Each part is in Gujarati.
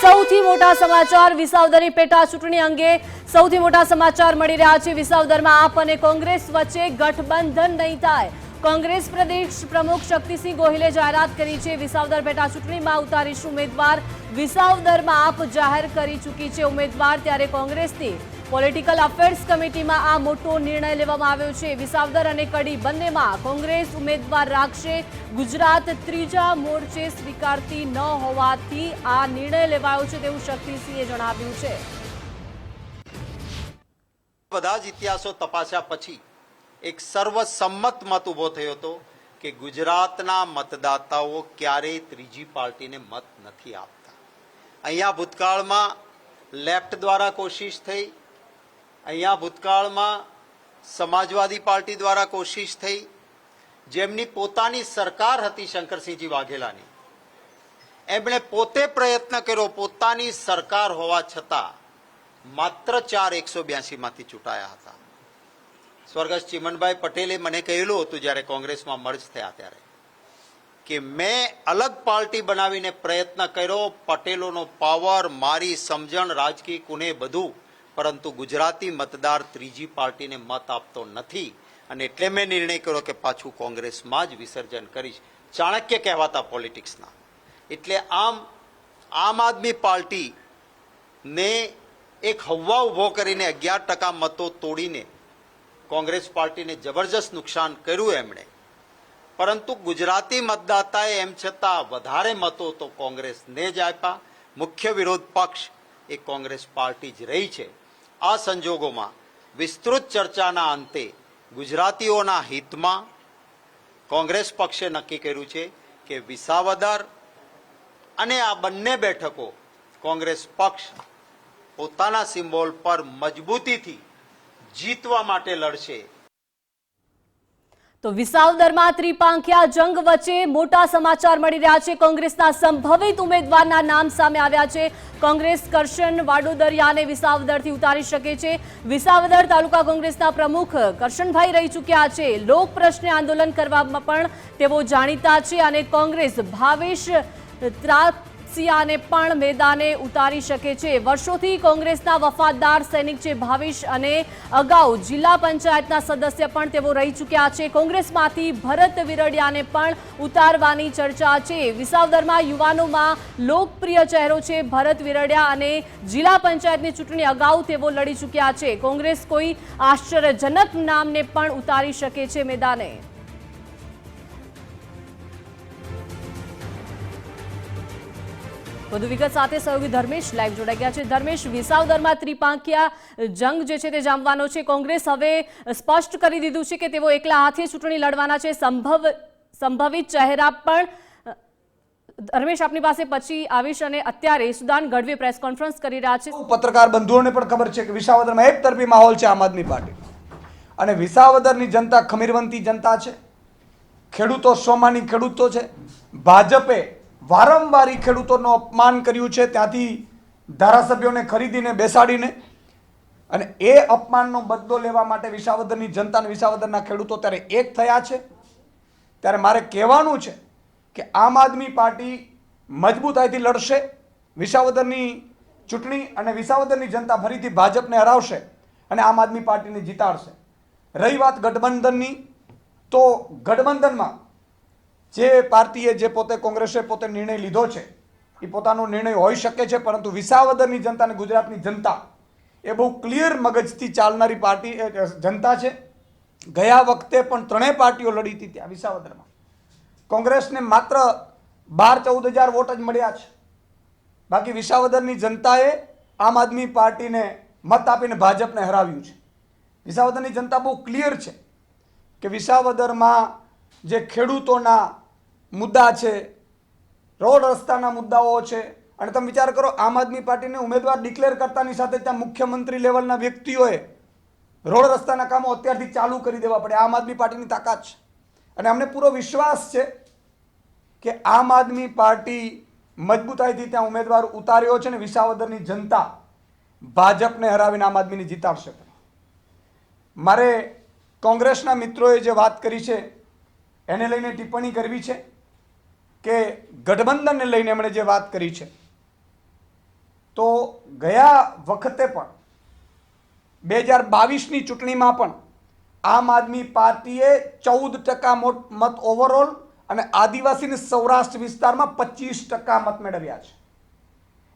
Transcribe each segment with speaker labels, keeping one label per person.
Speaker 1: સૌથી મોટા સમાચાર વિસાવદરની પેટા ચૂંટણી અંગે સૌથી મોટા સમાચાર મળી રહ્યા છે। વિસાવદરમાં આપ અને કોંગ્રેસ વચ્ચે ગઠબંધન નહીં થાય। કોંગ્રેસ પ્રદેશ પ્રમુખ શક્તિસિંહ ગોહિલે જાહેરાત કરી છે। વિસાવદર પેટા ચૂંટણીમાં ઉતારીશું ઉમેદવાર। વિસાવદરમાં આપ જાહેર કરી ચૂકી છે ઉમેદવાર, ત્યારે કોંગ્રેસની પોલિટિકલ અફેર્સ કમિટીમાં આ મોટો નિર્ણય લેવામાં આવ્યો છે। વિસાવદર અને કડી બંનેમાં કોંગ્રેસ ઉમેદવાર રાખશે। ગુજરાત ત્રીજા મોરચે સ્વીકારતી ન હોવાથી આ નિર્ણય લેવાયો છે તેવું શક્તિસિંહે જણાવ્યું છે।
Speaker 2: બધા જ ઇતિહાસો તપાસ્યા પછી એક સર્વસંમત મત ઉભો થયો હતો કે ગુજરાતના મતદાતાઓ ક્યારેય ત્રીજી પાર્ટીને મત નથી આપતા। અહીંયા ભૂતકાળમાં લેફ્ટ દ્વારા કોશિશ થઈ, અહીંયા ભૂતકાળમાં સમાજવાદી પાર્ટી દ્વારા કોશિશ થઈ, જેમની પોતાની સરકાર હતી શંકરસિંહજી વાઘેલાની, એમણે પોતે પ્રયત્ન કર્યો, પોતાની સરકાર હોવા છતાં માત્ર 4,182માંથી ચૂંટાયા હતા। સ્વર્ગસ્થ ચિમનભાઈ પટેલે મને કહેલું હતું જ્યારે કોંગ્રેસમાં મર્જ થયા ત્યારે કે મેં અલગ પાર્ટી બનાવીને પ્રયત્ન કર્યો, પટેલોનો પાવર, મારી સમજણ, રાજકીય કુને બધું, પરંતુ ગુજરાતી મતદાર ત્રીજી પાર્ટીને મત આપતો નથી અને એટલે મેં નિર્ણય કર્યો કે પાછું કોંગ્રેસમાં જ વિસર્જન કરીશ। ચાણક્ય કહેવાતા પોલિટિક્સના। એટલે આમ આદમી પાર્ટીને એક હવા ઉભો કરીને 11% મતો તોડીને કોંગ્રેસ પાર્ટીને જબરજસ્ત નુકસાન કર્યું એમણે, પરંતુ ગુજરાતી મતદાતાએ એમ છતાં વધારે મતો તો કોંગ્રેસને જ આપ્યા। મુખ્ય વિરોધ પક્ષ એ કોંગ્રેસ પાર્ટી જ રહી છે। આ સંજોગોમાં વિસ્તૃત ચર્ચાના અંતે ગુજરાતીઓના હિતમાં કોંગ્રેસ પક્ષે નક્કી કર્યું છે કે વિસાવદર અને આ બંને બેઠકો કોંગ્રેસ પક્ષ પોતાના સિમ્બોલ પર મજબૂતીથી જીતવા માટે લડશે।
Speaker 1: તો વિસાવદરમાં ત્રિપાંખિયા જંગ વચ્ચે મોટા સમાચાર મળી રહ્યા છે। કોંગ્રેસના સંભવિત ઉમેદવારના નામ સામે આવ્યા છે। કોંગ્રેસ કરશન વાડોદરિયાને વિસાવદરથી ઉતારી શકે છે। વિસાવદર તાલુકા કોંગ્રેસના પ્રમુખ કરશનભાઈ રહી ચૂક્યા છે। લોક પ્રશ્ને આંદોલન કરવામાં પણ તેઓ જાણીતા છે અને કોંગ્રેસ ભાવેશ ત્રાસિયાને પણ મેદાને ઉતારી શકે છે। વર્ષોથી કોંગ્રેસના વફાદાર સૈનિક છે ભાવેશ અને અગાઉ જિલ્લા પંચાયતના સદસ્ય પણ તેઓ રહી ચૂક્યા છે। કોંગ્રેસમાંથી ભરત વિરડિયાને પણ ઉતારવાની ચર્ચા છે। વિસાવદરમાં યુવાનોમાં લોકપ્રિય ચહેરો છે ભરત વિરડિયા અને જિલ્લા પંચાયતની ચૂંટણી અગાઉ તેઓ લડી ચૂક્યા છે। કોંગ્રેસ કોઈ આશ્ચર્યજનક નામને પણ ઉતારી શકે છે મેદાને। વધુ વિગત સાથે સહયોગી ધર્મેશ લાઈવ જોડાઈ ગયા છે। ધર્મેશ, વિસાવદરમાં ત્રિપાંખિયા જંગ જે છે તે જામવાનો છે। કોંગ્રેસ હવે સ્પષ્ટ કરી દીધું છે કે તેઓ એકલા હાથે ચૂંટણી લડવાના છે। સંભવિત ચહેરા પણ ધર્મેશ આપની પાસે પછી આવીશ અને અત્યારે સુદાન ગઢવી પ્રેસ કોન્ફરન્સ કરી રહ્યા છે।
Speaker 3: પત્રકાર બંધુઓને પણ ખબર છે કે વિસાવદરમાં એક તરફી માહોલ છે આમ આદમી પાર્ટી અને વિસાવદરની જનતા ખમીરવંતી જનતા છે। ખેડૂતો સ્વમાની ખેડૂતો છે। ભાજપે વારંવાર ખેડૂતોનું અપમાન કર્યું છે, ત્યાંથી ધારાસભ્યોને ખરીદીને બેસાડીને, અને એ અપમાનનો બદલો લેવા માટે વિસાવદરની જનતા અને વિસાવદરના ખેડૂતો ત્યારે એક થયા છે। ત્યારે મારે કહેવાનું છે કે આમ આદમી પાર્ટી મજબૂતાઈથી લડશે વિસાવદરની ચૂંટણી અને વિસાવદરની જનતા ફરીથી ભાજપને હરાવશે અને આમ આદમી પાર્ટીને જીતાડશે। રહી વાત ગઠબંધનની, તો ગઠબંધનમાં જે પાર્ટીએ જે પોતે કોંગ્રેસે પોતે નિર્ણય લીધો છે એ પોતાનો નિર્ણય હોઈ શકે છે, પરંતુ વિસાવદરની જનતા અને ગુજરાતની જનતા એ બહુ ક્લિયર મગજથી ચાલનારી પાર્ટી જનતા છે। ગયા વખતે પણ ત્રણેય પાર્ટીઓ લડી હતી ત્યાં વિસાવદરમાં કોંગ્રેસને માત્ર 12-14 હજાર વોટ જ મળ્યા છે। બાકી વિસાવદરની જનતાએ આમ આદમી પાર્ટીને મત આપીને ભાજપને હરાવ્યું છે। વિસાવદરની જનતા બહુ ક્લિયર છે કે વિસાવદરમાં જે ખેડૂતોના મુદ્દા છે, રોડ રસ્તાના મુદ્દાઓ છે, અને તમે વિચાર કરો આમ આદમી પાર્ટીને ઉમેદવાર ડિક્લેર કરતાની સાથે ત્યાં મુખ્યમંત્રી લેવલના વ્યક્તિઓએ રોડ રસ્તાના કામો અત્યારથી ચાલુ કરી દેવા પડે। આમ આદમી પાર્ટીની તાકાત છે અને અમને પૂરો વિશ્વાસ છે કે આમ આદમી પાર્ટી મજબૂતાઈથી ત્યાં ઉમેદવાર ઉતાર્યો છે અને વિસાવદરની જનતા ભાજપને હરાવીને આમ આદમીને જીતાડશે। મારે કોંગ્રેસના મિત્રોએ જે વાત કરી છે એને લઈને ટિપ્પણી કરવી છે કે ગઠબંધનને લઈને એમણે જે વાત કરી છે તો ગયા વખતે પણ 2022ની ચૂંટણીમાં પણ આમ આદમી પાર્ટીએ 14% મત ઓવરઓલ અને આદિવાસી અને સૌરાષ્ટ્ર વિસ્તારમાં 25% મત મેળવ્યા છે.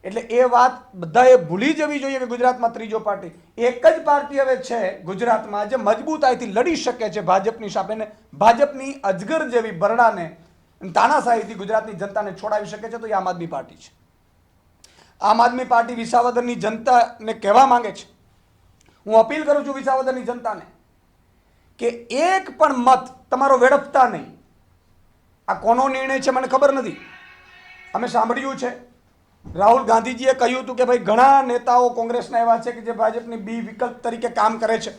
Speaker 3: એટલે એ વાત બધાએ ભૂલી જવી જોઈએ કે ગુજરાતમાં ત્રીજો પાર્ટી એક જ પાર્ટી હવે છે ગુજરાતમાં જે મજબૂતાઈથી લડી શકે છે ભાજપની સામે, ને ભાજપની અજગર જેવી બરડાને તાનાશાહીથી ગુજરાતની જનતાને છોડાવી શકે છે તો એ આમ આદમી પાર્ટી છે. આમ આદમી પાર્ટી વિસાવદરની જનતાને કહેવા માંગે છે, હું અપીલ કરું છું વિસાવદરની જનતાને કે એક પણ મત તમારો વેડફતા નહીં. આ કોનો નિર્ણય છે મને ખબર નથી. અમે સાંભળ્યું છે રાહુલ ગાંધીજીએ કહ્યું હતું કે ભાઈ ઘણા નેતાઓ કોંગ્રેસના એવા છે કે જે ભાજપની બી વિકલ્પ તરીકે કામ કરે છે.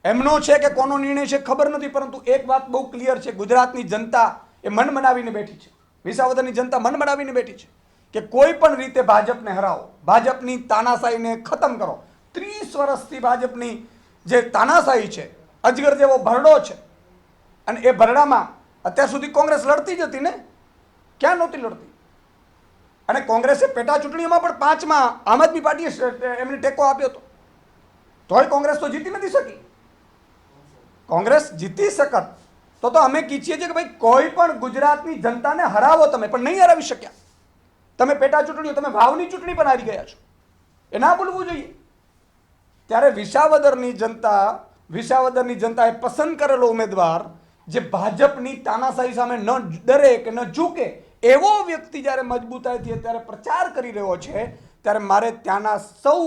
Speaker 3: એમનો છે કે કોનો નિર્ણય છે ખબર નથી, પરંતુ એક વાત બહુ ક્લિયર છે, ગુજરાતની જનતા એ મન બનાવીને બેઠી છે. વિસાવદરની જનતા મન બનાવીને બેઠી છે કે કોઈ પણ રીતે ભાજપને હરાવો, ભાજપની તાનાશાહીને ખતમ કરો. 30 વર્ષથી ભાજપની જે તાનાશાહી છે, અજગર જેવો ભરડો છે, અને એ ભરડામાં અત્યાર સુધી કોંગ્રેસ લડતી જ હતી ને, ક્યાં નહોતી લડતી? અને કોંગ્રેસે પેટા ચૂંટણીઓમાં પણ 5માં આમ આદમી પાર્ટીએ એમને ટેકો આપ્યો હતો, તોય કોંગ્રેસ તો જીતી નથી શકી. કોંગ્રેસ જીતી શકત તો અમે કહીએ છીએ કે ભાઈ કોઈ પણ ગુજરાતની જનતાને હરાવો તમે, પણ નહીં હરાવી શક્યા. તમે પેટા ચૂંટણીઓ, તમે વાવની ચૂંટણી પણ હારી ગયા છો, એ ના ભૂલવું જોઈએ. ત્યારે વિસાવદરની જનતાએ પસંદ કરેલો ઉમેદવાર જે ભાજપની તાનાશાહી સામે ન ડરે કે ન ઝૂકે એવો વ્યક્તિ જ્યારે મજબૂતાઈથી અત્યારે પ્રચાર કરી રહ્યો છે, ત્યારે મારે ત્યાંના સૌ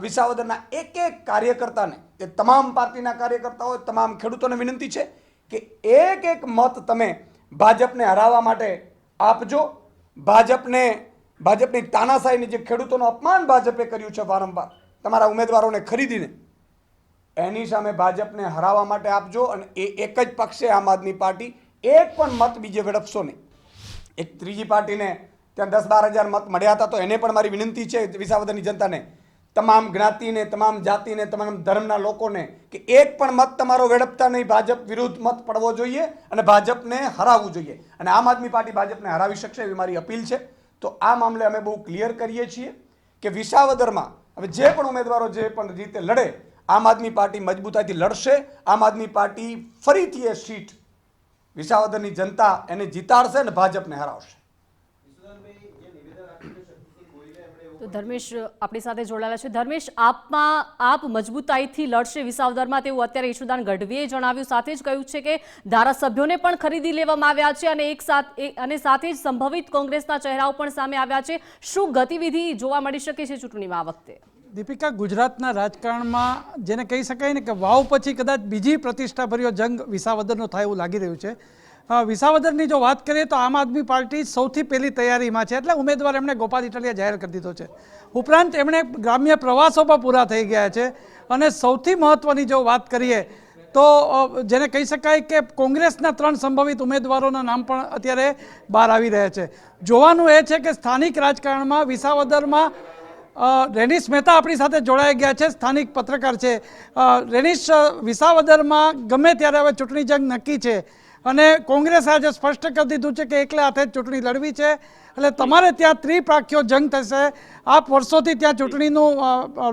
Speaker 3: વિસાવદરના એક એક કાર્યકર્તાને, એ તમામ પાર્ટીના કાર્યકર્તાઓ, તમામ ખેડૂતોને વિનંતી છે કે એક એક મત તમે ભાજપને હરાવવા માટે આપજો. ભાજપની તાનાશાહીની, જે ખેડૂતોનું અપમાન ભાજપે કર્યું છે વારંવાર તમારા ઉમેદવારોને ખરીદીને, એની સામે ભાજપને હરાવવા માટે આપજો. અને એ એક જ પક્ષે આમ આદમી પાર્ટી એક પણ મત બીજે વેડફશો નહીં. એક ત્રીજી પાર્ટીને ત્યાં 10-12 હજાર મત મળ્યા હતા, તો એને પણ મારી વિનંતી છે વિસાવદરની જનતાને, તમામ જ્ઞાતિને, તમામ જાતિને, તમામ ધર્મના લોકોને કે એક પણ મત તમારો વેડફતા નહીં. ભાજપ વિરુદ્ધ મત પડવો જોઈએ અને ભાજપને હરાવવું જોઈએ, અને આમ આદમી પાર્ટી ભાજપને હરાવી શકશે એવી મારી અપીલ છે. તો આ મામલે અમે બહુ ક્લિયર કરીએ છીએ કે વિસાવદરમાં હવે જે પણ ઉમેદવારો જે પણ રીતે લડે, આમ આદમી પાર્ટી મજબૂતાઈથી લડશે. આમ આદમી પાર્ટી ફરીથી એ સીટ વિસાવદરની જનતા એને જીતાડશે અને ભાજપને હરાવશે.
Speaker 1: તો ધર્મેશ આપણી સાથે જોડાયેલા છે. ધર્મેશ, આપ મજબૂતાઈથી લડશે વિસાવદરમાં તેવું અત્યારે ઈશુદાન ગઢવીએ જણાવ્યું. સાથે જ કહ્યું છે કે ધારાસભ્યોને પણ ખરીદી લેવામાં આવ્યા છે અને સાથે જ સંભવિત કોંગ્રેસના ચહેરાઓ પણ સામે આવ્યા છે. શું ગતિવિધિ જોવા મળી શકે છે ચૂંટણીમાં આ વખતે?
Speaker 4: દીપિકા, ગુજરાતના રાજકારણમાં જેને કહી શકાય ને કે વાવ પછી કદાચ બીજી પ્રતિષ્ઠાભર્યો જંગ વિસાવદરનો થાય એવું લાગી રહ્યું છે. વિસાવદરની જો વાત કરીએ તો આમ આદમી પાર્ટી સૌથી પહેલી તૈયારીમાં છે, એટલે ઉમેદવાર એમણે ગોપાલ ઇટાલિયા જાહેર કરી દીધો છે. ઉપરાંત એમણે ગ્રામ્ય પ્રવાસો પણ પૂરા થઈ ગયા છે. અને સૌથી મહત્ત્વની જો વાત કરીએ તો જેને કહી શકાય કે કોંગ્રેસના 3 સંભવિત ઉમેદવારોના નામ પણ અત્યારે બહાર આવી રહ્યા છે. જોવાનું એ છે કે સ્થાનિક રાજકારણમાં વિસાવદરમાં રેનિશ મહેતા આપણી સાથે જોડાઈ ગયા છે, સ્થાનિક પત્રકાર છે. રેનિશ, વિસાવદરમાં ગમે ત્યારે હવે ચૂંટણી જંગ નક્કી છે અને કોંગ્રેસે આજે સ્પષ્ટ કરી દીધું છે કે એકલા હાથે જ ચૂંટણી લડવી છે. એટલે તમારે ત્યાં ત્રિપાખ્યો જંગ થશે. આપ વર્ષોથી ત્યાં ચૂંટણીનું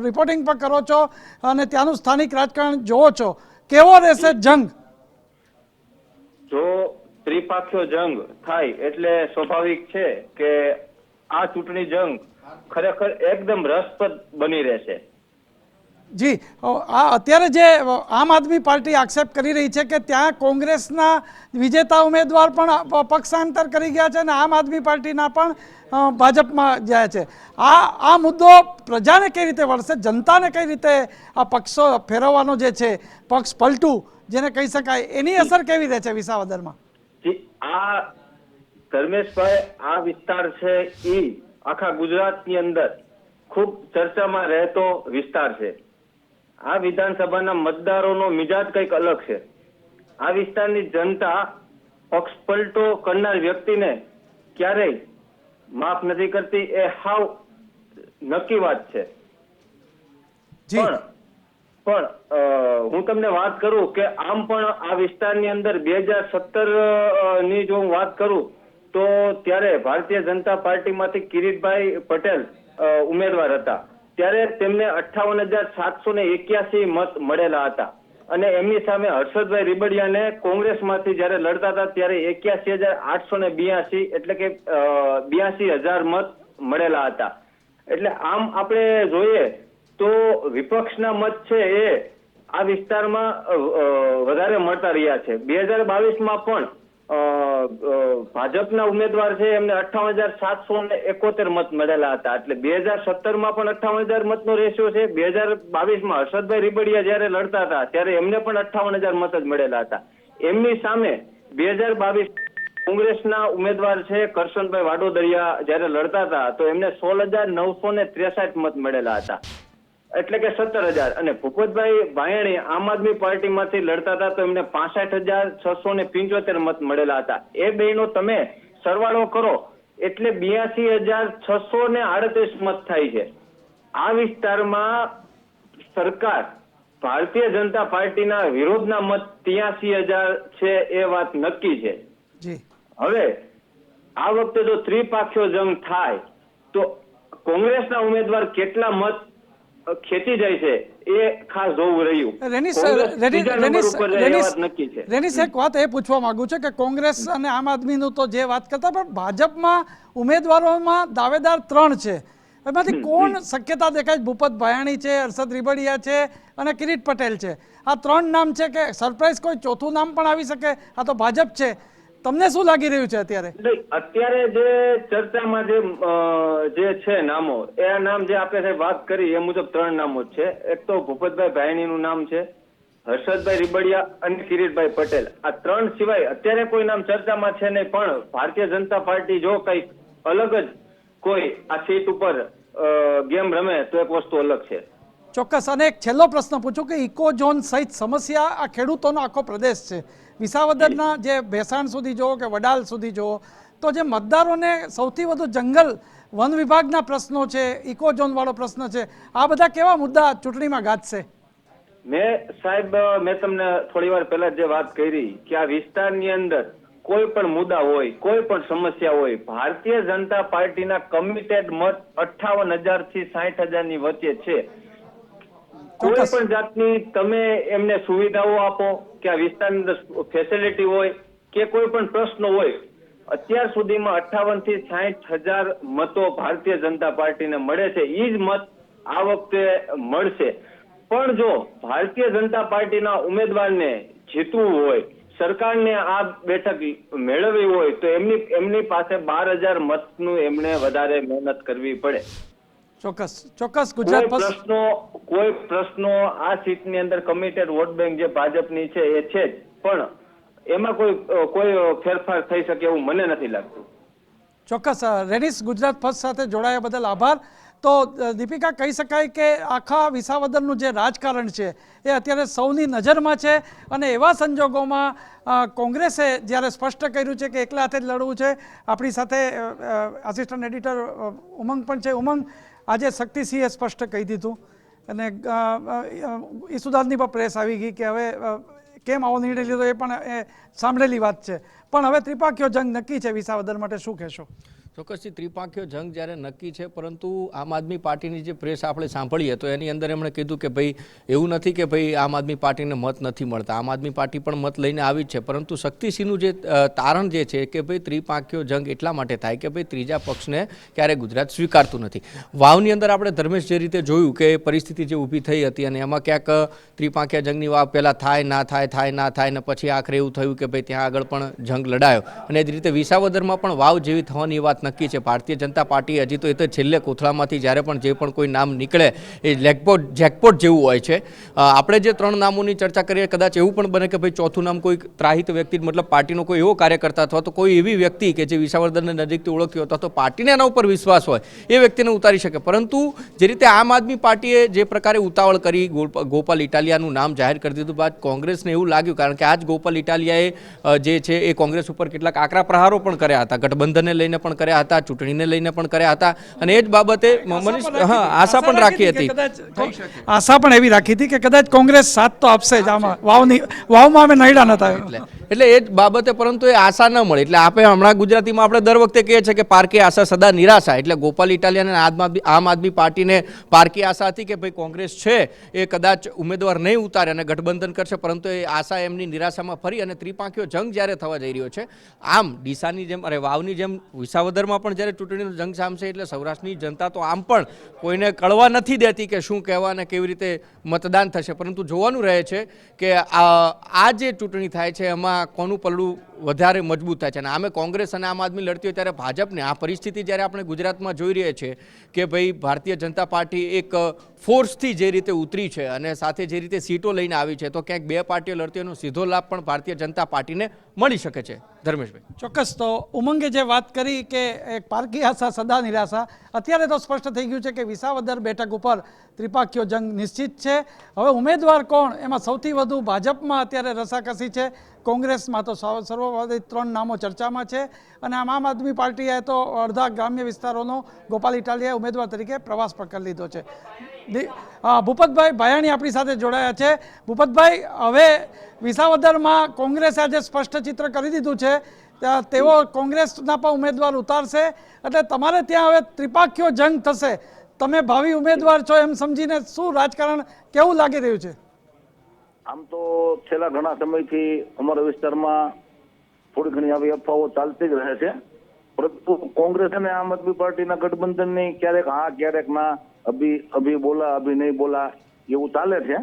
Speaker 4: રિપોર્ટિંગ પણ કરો છો અને ત્યાંનું સ્થાનિક રાજકારણ જોવો છો, કેવો રહેશે જંગ?
Speaker 5: જો ત્રિપાખ્યો જંગ થાય એટલે સ્વાભાવિક છે કે આ ચૂંટણી જંગ ખરેખર એકદમ રસપ્રદ બની રહેશે.
Speaker 4: જી, આ અત્યારે જે આમ આદમી પાર્ટી આક્ષેપ કરી રહી છે કે ત્યાં કોંગ્રેસના વિજેતા ઉમેદવાર પણ પક્ષાંતર કરી ગયા છે અને આમ આદમી પાર્ટીના પણ ભાજપમાં જાય છે. આ મુદ્દો પ્રજાને કઈ રીતે વળશે, જનતાને કઈ રીતે આ પક્ષો ફેરવવાનો જે છે, પક્ષ પલટું જેને કહી શકાય, એની અસર કેવી રહે છે વિસાવદરમાં?
Speaker 5: આ ધર્મેશભાઈ, આ વિસ્તાર છે એ આખા ગુજરાતની અંદર ખૂબ ચર્ચામાં રહેતો વિસ્તાર છે. આ વિધાનસભાના મતદારોનો મિજાજ કંઈક અલગ છે. આ વિસ્તારની જનતા પક્ષ પલટો કરનાર વ્યક્તિને ક્યારેય માફ નથી કરતી, એ હાવ નક્કી વાત છે. પણ હું તમને વાત કરું કે આમ પણ આ વિસ્તારની અંદર 2017 ની જો હું વાત કરું તો ત્યારે ભારતીય જનતા પાર્ટીમાંથી કિરીટભાઈ પટેલ ઉમેદવાર હતા ત્યારે તેમને 58,781 મત મળેલા હતા અને એમની સામે હર્ષદભાઈ રીબડિયાને કોંગ્રેસમાંથી જ્યારે લડતા હતા ત્યારે 81,882 એટલે કે 82,000 મત મળેલા હતા. એટલે આમ આપણે જોઈએ તો વિપક્ષના મત છે એ આ વિસ્તારમાં વધારે મળતા રહ્યા છે. 2022માં પણ ભાજપના ઉમેદવાર છે એમને 58,771 મત મળેલા હતા. એટલે 2017માં પણ 58,000 મતનો રેશિયો છે. 2022માં હર્ષદભાઈ રીબડિયા જયારે લડતા હતા ત્યારે એમને પણ 58,000 મત જ મળેલા હતા. એમની સામે 2022 કોંગ્રેસના ઉમેદવાર છે કરશનભાઈ વાડોદરિયા જયારે લડતા હતા તો એમને 16,963 મત મળેલા હતા એટલે કે 17,000. અને ભૂપતભાઈ ભાયણી આમ આદમી પાર્ટીમાંથી લડતા હતા તો એમને 65,675 મત મળેલા હતા. એ બેનો તમે સરવાળો કરો એટલે 82,638 મત થાય છે. આ વિસ્તારમાં સરકાર ભારતીય જનતા પાર્ટીના વિરોધના મત 83,000 છે એ વાત નક્કી છે.
Speaker 4: જી
Speaker 5: હવે આ વખતે જો ત્રિપાખ્યો જંગ થાય તો કોંગ્રેસના ઉમેદવાર કેટલા મત ખેંચી જાય છે એ ખાસ જોવું રહ્યું.
Speaker 4: રેનીશ એક વાત એ પૂછવા માંગુ છું કે કોંગ્રેસ અને આમ આદમીનું તો જે વાત કરતા પણ ભાજપમાં ઉમેદવારોમાં દાવેદાર 3 છે. એમાંથી કોણ શક્યતા દેખાય? ભૂપત ભાયાણી છે, હર્ષદ રીબડિયા છે અને કિરીટ પટેલ છે. આ 3 નામ છે કે સરપ્રાઈઝ કોઈ ચોથું નામ પણ આવી શકે? આ તો ભાજપ છે. તમને શું લાગી રહ્યું છે અત્યારે?
Speaker 5: અત્યારે જે ચર્ચામાં જે છે નામો, એ નામ જે આપણે વાત કરી એ મુજબ 3 નામો જ છે. એક તો ભૂપતભાઈ ભાયણીનું નામ છે, હર્ષદભાઈ રીબડિયા અને કિરીટભાઈ પટેલ. આ 3 સિવાય અત્યારે કોઈ નામ ચર્ચામાં છે નહીં. પણ ભારતીય જનતા પાર્ટી જો કઈક અલગ જ કોઈ આ સીટ ઉપર ગેમ રમે તો એક વસ્તુ અલગ છે.
Speaker 4: ચોક્કસ. અને એક છેલ્લો પ્રશ્ન પૂછું કે ઇકો ઝોન સહિત સમસ્યા આ ખેડૂતોનો આખો પ્રદેશ છે. વિસાવદરના જે ભેસાણ સુધી જુઓ કે વડાલ સુધી જુઓ તો જે મતદારોને સૌથી વધુ જંગલ વન વિભાગના પ્રશ્નો છે, ઇકો ઝોન વાળો પ્રશ્ન છે, આ બધા કેવા મુદ્દા ચૂંટણીમાં ગાજશે?
Speaker 5: મેં તમને થોડી વાર પહેલા જે વાત કરી કે આ વિસ્તારની અંદર કોઈ પણ મુદ્દા હોય, કોઈ પણ સમસ્યા હોય, ભારતીય જનતા પાર્ટીના કમિટેડ મત 58,000 થી 60,000 ની વચ્ચે છે. કોઈ પણ જાતની તમે એમને સુવિધાઓ આપો કે આ વિસ્તારની અંદર ફેસિલિટી હોય કે કોઈ પણ પ્રશ્ન હોય, અત્યાર સુધીમાં 58,000 થી 60,000 મતો ભારતીય જનતા પાર્ટીને મળે છે. એ જ મત આ વખતે મળશે. પણ જો ભારતીય જનતા પાર્ટીના ઉમેદવારને જીતવું હોય, સરકારને આ બેઠક મેળવવી હોય તો એમની પાસે 12,000 મતનું એમને વધારે મહેનત કરવી પડે.
Speaker 4: ચોક્કસ ચોક્કસ. ગુજરાત
Speaker 5: કોઈ પ્રશ્નો આ સીટની અંદર કમિટેડ વોટ બેંક જે ભાજપની છે એ છે જ, પણ એમાં કોઈ ફેરફાર થઈ શકે એવું મને નથી લાગતું.
Speaker 4: ચોક્કસ. રેનીશ, ગુજરાત ફર્સ્ટ સાથે જોડાયા બદલ આભાર. તો દીપિકા, કહી શકાય કે આખા વિસાવદરનું જે રાજકારણ છે એ અત્યારે સૌની નજરમાં છે અને એવા સંજોગોમાં કોંગ્રેસે જ્યારે સ્પષ્ટ કર્યું છે કે એકલા હાથે જ લડવું છે. આપણી સાથે આસિસ્ટન્ટ એડિટર ઉમંગ પણ છે. ઉમંગ, આજે શક્તિસિંહે સ્પષ્ટ કહી દીધું અને ઈસુદાનની પણ પ્રેસ આવી ગઈ કે હવે કેમ આવો નિર્ણય લીધો એ પણ સાંભળેલી વાત છે. પણ હવે ત્રિપાખ્યો જંગ નક્કી છે વિસાવદર માટે, શું કહેશો?
Speaker 6: ચોક્કસથી ત્રિપાખ્યો જંગ જ્યારે નક્કી છે, પરંતુ આમ આદમી પાર્ટીની જે પ્રેસ આપણે સાંભળીએ તો એની અંદર એમણે કીધું કે ભાઈ એવું નથી કે ભાઈ આમ આદમી પાર્ટીને મત નથી મળતા. આમ આદમી પાર્ટી પણ મત લઈને આવી જ છે, પરંતુ શક્તિસિંહનું જે તારણ જે છે કે ભાઈ ત્રિપાખ્યો જંગ એટલા માટે થાય કે ભાઈ ત્રીજા પક્ષને ક્યારેય ગુજરાત સ્વીકારતું નથી. વાવની અંદર આપણે ધર્મેશ જે રીતે જોયું કે પરિસ્થિતિ જે ઊભી થઈ હતી અને એમાં ક્યાંક ત્રિપાખ્યા જંગની વાવ પહેલાં થાય ના થાય ને પછી આખરે એવું થયું કે ભાઈ ત્યાં આગળ પણ જંગ લડાયો. અને એ જ રીતે વિસાવદરમાં પણ વાવ જેવી થવાની વાત નક્કી છે. ભારતીય જનતા પાર્ટી હજી તો એ તો છેલ્લે કોથળામાંથી જ્યારે પણ જે પણ કોઈ નામ નીકળે એ જેકપોટ જેવું હોય છે. આપણે જે 3 નામોની ચર્ચા કરીએ, કદાચ એવું પણ બને કે ભાઈ ચોથું નામ કોઈ ત્રાહિત વ્યક્તિ, મતલબ પાર્ટીનો કોઈ એવો કાર્યકર્તા અથવા તો કોઈ એવી વ્યક્તિ કે જે વિસાવદરને નજીકથી ઓળખતી હોય તો પાર્ટીને એના ઉપર વિશ્વાસ હોય એ વ્યક્તિને ઉતારી શકે. પરંતુ જે રીતે આમ આદમી પાર્ટીએ જે પ્રકારે ઉતાવળ કરી ગોપાલ ઇટાલિયાનું નામ જાહેર કરી દીધું બાદ કોંગ્રેસને એવું લાગ્યું, કારણ કે આજ ગોપાલ ઇટાલિયાએ જે છે એ કોંગ્રેસ ઉપર કેટલાક આકરા પ્રહારો પણ કર્યા હતા, ગઠબંધનને લઈને પણ કર્યા હતા, ચૂંટણીને લઈને પણ કર્યા હતા. અને એ જ બાબતે આશા પણ રાખી હતી,
Speaker 4: આશા પણ એવી રાખી હતી કે કદાચ કોંગ્રેસ સાથ તો આપશે જ આમાં. વાવમાં અમે નડ્યા નતા.
Speaker 6: એટલે એ જ બાબતે પરંતુ એ આશા ન મળે. એટલે આપણે હમણાં ગુજરાતીમાં આપણે દર વખતે કહીએ છીએ કે પારકી આશા સદા નિરાશા. એટલે ગોપાલ ઇટાલિયાને આમ આદમી પાર્ટીને પારકી આશા હતી કે ભાઈ કોંગ્રેસ છે એ કદાચ ઉમેદવાર નહીં ઉતારે અને ગઠબંધન કરશે, પરંતુ એ આશા એમની નિરાશામાં ફરી અને ત્રિપાંખીયો જંગ જ્યારે થવા જઈ રહ્યો છે, આમ ડીસાની જેમ વાવની જેમ વિસાવદરમાં પણ જ્યારે ચૂંટણીનો જંગ સામશે એટલે સૌરાષ્ટ્રની જનતા તો આમ પણ કોઈને કળવા નથી દેતી કે શું કહેવા અને કેવી રીતે મતદાન થશે. પરંતુ જોવાનું રહે છે કે આ જે ચૂંટણી થાય છે એમાં કોનું પલ્લું વધારે મજબૂત થાય છે. અને આમે કોંગ્રેસ અને આમ આદમી લડતી હોય ત્યારે ભાજપને આ પરિસ્થિતિ જ્યારે આપણે ગુજરાતમાં જોઈ રહ્યા છીએ કે ભાઈ ભારતીય જનતા પાર્ટી એક ફોર્સથી જે રીતે ઉતરી છે અને સાથે જે રીતે સીટો લઈને આવી છે, તો ક્યાંક બે પાર્ટીઓ લડતી એનો સીધો લાભ પણ ભારતીય જનતા પાર્ટીને મળી શકે છે. ધર્મેશભાઈ.
Speaker 4: ચોક્કસ. તો ઉમંગે જે વાત કરી કે એક પારકી આશા સદા નિરાશા, અત્યારે તો સ્પષ્ટ થઈ ગયું છે કે વિસાવદર બેઠક ઉપર ત્રિપાંખીયો જંગ નિશ્ચિત છે. હવે ઉમેદવાર કોણ એમાં સૌથી વધુ ભાજપમાં અત્યારે રસાકસી છે, કોંગ્રેસમાં તો સર્વવાદી 3 નામો ચર્ચામાં છે અને આમ આદમી પાર્ટીએ તો અડધા ગ્રામ્ય વિસ્તારોનો ગોપાલ ઇટાલિયાએ ઉમેદવાર તરીકે પ્રવાસ પણ કરી લીધો છે. ભૂપતભાઈ ભાયાણી આપણી સાથે જોડાયા છે. ભૂપતભાઈ, હવે વિસાવદરમાં કોંગ્રેસે આજે સ્પષ્ટ ચિત્ર કરી દીધું છે, તેઓ કોંગ્રેસના પણ ઉમેદવાર ઉતારશે, એટલે તમારે ત્યાં હવે ત્રિપાંખીયો જંગ થશે. તમે ભાવિ ઉમેદવાર છો એમ સમજીને શું રાજકારણ કેવું લાગી રહ્યું છે?
Speaker 7: આમ તો છેલ્લા ઘણા સમયથી અમારા વિસ્તારમાં થોડી ઘણી આવી અફવાઓ ચાલતી જ રહે છે, પરંતુ કોંગ્રેસ અને આમ આદમી પાર્ટીના ગઠબંધનની ક્યારેક હા ક્યારેક ના, અભી બોલા અભી નહીં બોલા એવું ચાલે છે.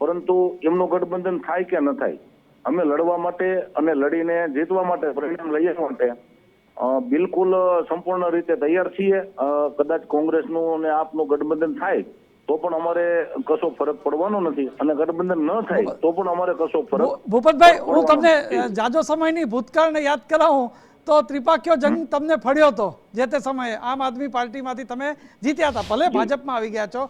Speaker 7: પરંતુ એમનું ગઠબંધન થાય કે ન થાય, અમે લડવા માટે અને લડીને જીતવા માટે, પરિણામ લઈ આવવા માટે બિલકુલ સંપૂર્ણ રીતે તૈયાર છીએ. કદાચ કોંગ્રેસનું અને આપનું ગઠબંધન થાય તો પણ અમારે કશો ફરક પડવાનો નથી અને ગઠબંધન ન થાય તો પણ અમારે કશો ફરક.
Speaker 4: ભૂપતભાઈ, હું તમને જાજો સમયની ભૂતકાળને યાદ કરાવું તો ત્રિપાંખીયો જંગ તમને ફળ્યો હતો જે તે સમયે. આમ આદમી પાર્ટીમાંથી તમે જીત્યા હતા, ભલે ભાજપમાં આવી ગયા છો,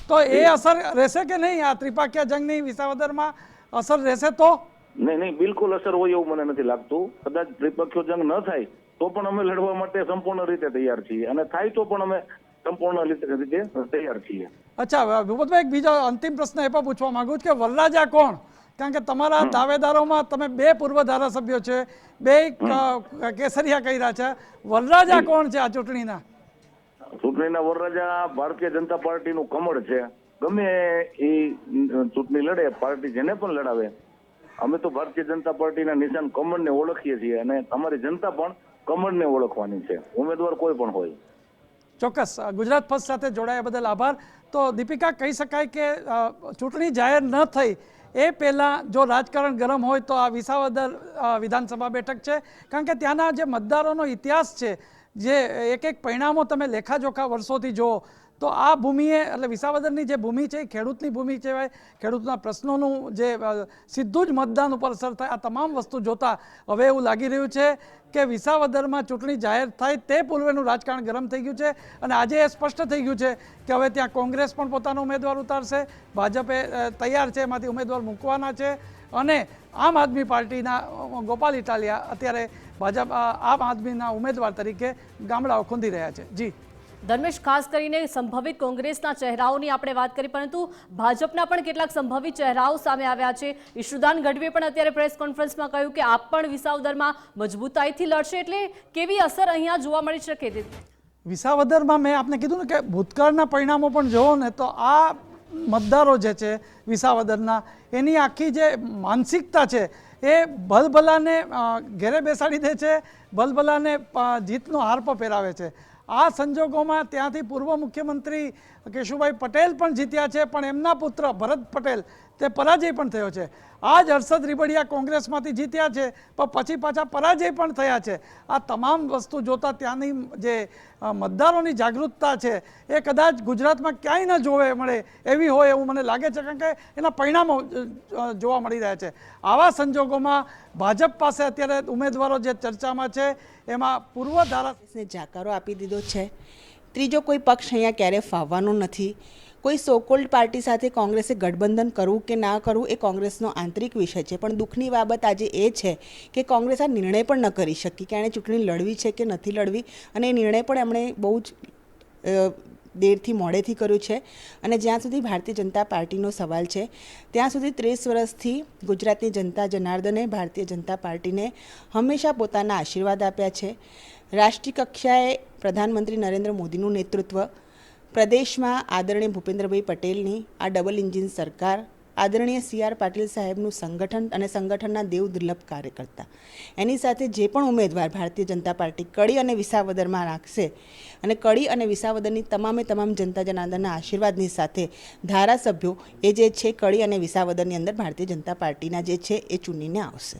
Speaker 4: તો એ અસર રહેશે કે નહીં? આ ત્રિપાંખીયા જંગની વિસાવદરમાં અસર રહેશે? તો
Speaker 7: નહીં, બિલકુલ અસર હોય એવું મને નથી લાગતું. કદાચ ત્રિપક્ષીય જંગ ન થાય તો પણ અમે લડવા માટે સંપૂર્ણ રીતે તૈયાર છીએ અને થાય તો પણ અમે સંપૂર્ણ રીતે તૈયાર છીએ.
Speaker 4: અચ્છા ભૂપતભાઈ, એક બીજો અંતિમ પ્રશ્ન એ પણ પૂછવા માંગુ છું કે વરરાજા કોણ? કારણ કે તમારા દાવેદારોમાં તમે 2 પૂર્વ ધારાસભ્યો છે, 2 કેસરિયા કર્યા છે. વરરાજા કોણ છે આ ચૂંટણીના?
Speaker 7: ચૂંટણીના વરરાજા ભારતીય જનતા પાર્ટીનું કમળ છે. ગમે એ ચૂંટણી લડે, પાર્ટી જેને પણ લડાવે, અમે તો ભારતીય જનતા પાર્ટીના નિશાન કમળને ઓળખીએ છીએ અને અમારી જનતા પણ કમળને ઓળખવાની છે, ઉમેદવાર કોઈ પણ હોય.
Speaker 4: ચોક્કસ. ગુજરાત ફર્સ્ટ સાથે જોડાયા બદલ આભાર. તો દીપિકા, કહી શકાય કે ચૂંટણી જાહેર ન થઈ એ પહેલાં જો રાજકારણ ગરમ હોય તો આ વિસાવદર વિધાનસભા બેઠક છે, કારણ કે ત્યાંના જે મતદારોનો ઇતિહાસ છે, જે એક પરિણામો તમે લેખાજોખા વર્ષોથી જુઓ તો આ ભૂમિએ, એટલે વિસાવદરની જે ભૂમિ છે એ ખેડૂતની ભૂમિ કહેવાય. ખેડૂતના પ્રશ્નોનું જે સીધું જ મતદાન ઉપર અસર થાય, આ તમામ વસ્તુ જોતા હવે એવું લાગી રહ્યું છે કે વિસાવદરમાં ચૂંટણી જાહેર થાય તે પૂર્વેનું રાજકારણ ગરમ થઈ ગયું છે અને આજે એ સ્પષ્ટ થઈ ગયું છે કે હવે ત્યાં કોંગ્રેસ પણ પોતાનો ઉમેદવાર ઉતારશે, ભાજપે તૈયાર છે એમાંથી ઉમેદવાર મૂકવાના છે અને આમ આદમી પાર્ટીના ગોપાલ ઇટાલિયા અત્યારે આમ આદમીના ઉમેદવાર તરીકે ગામડાઓ ખૂંદી રહ્યા છે. જી
Speaker 1: ધર્મેશ, ખાસ કરીને સંભવિત કોંગ્રેસના ચહેરાઓની આપણે વાત કરી, પરંતુ ભાજપના પણ કેટલાક સંભવિત ચહેરાઓ સામે આવ્યા છે. ઈશુદાન ગઢવીએ પણ અત્યારે પ્રેસ કોન્ફરન્સમાં કહ્યું કે આપ પણ વિસાવદરમાં મજબૂતાઈથી લડશે, એટલે કેવી અસર અહીંયા જોવા મળી શકે?
Speaker 4: વિસાવદરમાં મેં આપને કીધું ને કે ભૂતકાળના પરિણામો પણ જોવો ને તો આ મતદારો જે છે વિસાવદરના, એની આખી જે માનસિકતા છે એ ભલભલાને ઘેરે બેસાડી દે છે, ભલભલાને જીતનો હાર પણ પહેરાવે છે. આ સંજોગોમાં ત્યાંથી પૂર્વ મુખ્યમંત્રી કેશુભાઈ પટેલ પણ જીત્યા છે, પણ એમના પુત્ર ભરત પટેલ તે પરાજય પણ થયો છે. આ જ હર્ષદ રીબડિયા કોંગ્રેસમાંથી જીત્યા છે પણ પછી પાછા પરાજય પણ થયા છે. આ તમામ વસ્તુ જોતા ત્યાંની જે મતદારોની જાગૃતતા છે એ કદાચ ગુજરાતમાં ક્યાંય ન જોવે મળે એવી હોય એવું મને લાગે છે, કારણ કે એના પરિણામો જોવા મળી રહ્યા છે. આવા સંજોગોમાં ભાજપ પાસે અત્યારે ઉમેદવારો જે ચર્ચામાં છે એમાં પૂર્વ ધારાસભ્યને
Speaker 8: જાકારો આપી દીધો છે. ત્રીજો કોઈ પક્ષ અહીંયા ક્યારે ફાવવાનો નથી. કોઈ સોકોલ્ડ પાર્ટી સાથે કોંગ્રેસે ગઠબંધન કરવું કે ના કરવું એ કોંગ્રેસનો આંતરિક વિષય છે, પણ દુઃખની બાબત આજે એ છે કે કોંગ્રેસ આ નિર્ણય પણ ન કરી શકી કે એણે ચૂંટણી લડવી છે કે નથી લડવી, અને એ નિર્ણય પણ એમણે બહુ જ દેરથી મોડેથી કર્યું છે અને જ્યાં સુધી ભારતીય જનતા પાર્ટીનો સવાલ છે ત્યાં સુધી 30 વર્ષથી ગુજરાતની જનતા જનાર્દને ભારતીય જનતા પાર્ટીને હંમેશા પોતાના આશીર્વાદ આપ્યા છે. રાષ્ટ્રીય કક્ષાએ પ્રધાનમંત્રી નરેન્દ્ર મોદીનું નેતૃત્વ, પ્રદેશમાં આદરણીય ભૂપેન્દ્રભાઈ પટેલની આ ડબલ એન્જિન સરકાર, આદરણીય CR પાટીલ સાહેબનું સંગઠન અને સંગઠનના દેવ દુર્લભ કાર્યકર્તા, એની સાથે જે પણ ઉમેદવાર ભારતીય જનતા પાર્ટી કડી અને વિસાવદરમાં રાખશે અને કડી અને વિસાવદરની તમામ જનતા જનાર્દનના આશીર્વાદની સાથે ધારાસભ્યો એ જે છે કડી અને વિસાવદરની અંદર ભારતીય જનતા પાર્ટીના જે છે એ ચૂંટીને આવશે.